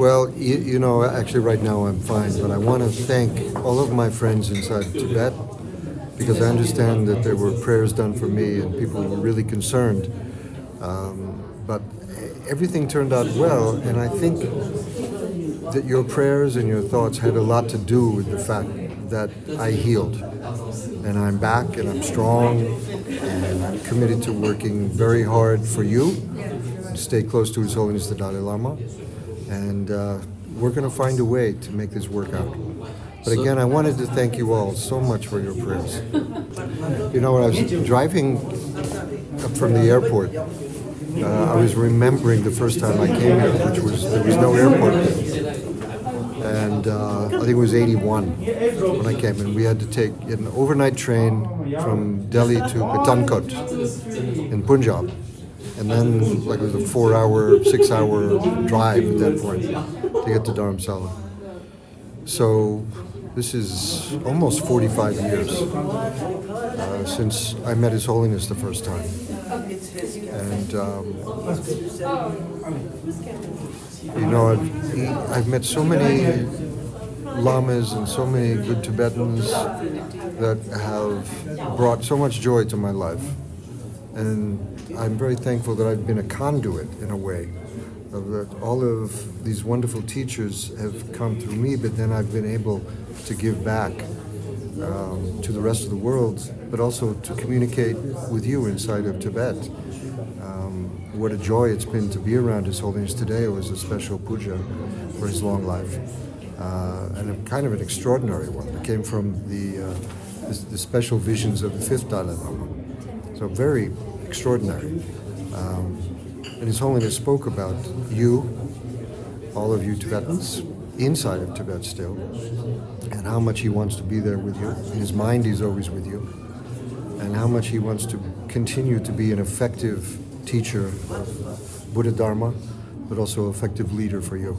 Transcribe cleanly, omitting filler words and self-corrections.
Well, you know, actually right now I'm fine, but I want to thank all of my friends inside Tibet because I understand that there were prayers done for me and people were really concerned. But everything turned out well, and I think that your prayers and your thoughts had a lot to do with the fact that I healed. And I'm back and I'm strong and I'm committed to working very hard for you to stay close to His Holiness the Dalai Lama. And we're going to find a way to make this work out. But again, I wanted to thank you all so much for your prayers. You know, when I was driving up from the airport, I was remembering the first time I came here, there was no airport yet. And I think it was 81 when I came, and we had to take an overnight train from Delhi to Pathankot in Punjab. And then, like, it was a 4-hour, 6-hour drive at that point to get to Dharamsala. So this is almost 45 years since I met His Holiness the first time. And, you know, I've met so many lamas and so many good Tibetans that have brought so much joy to my life. And I'm very thankful that I've been a conduit, in a way, of that all of these wonderful teachers have come through me, but then I've been able to give back to the rest of the world, but also to communicate with you inside of Tibet. What a joy it's been to be around His Holiness today. It was a special puja for his long life, and a kind of an extraordinary one. It came from the special visions of the fifth Dalai Lama. So very extraordinary. And His Holiness spoke about you, all of you Tibetans, inside of Tibet still, and how much He wants to be there with you. In His mind, He's always with you, and how much He wants to continue to be an effective teacher of Buddha Dharma, but also effective leader for you.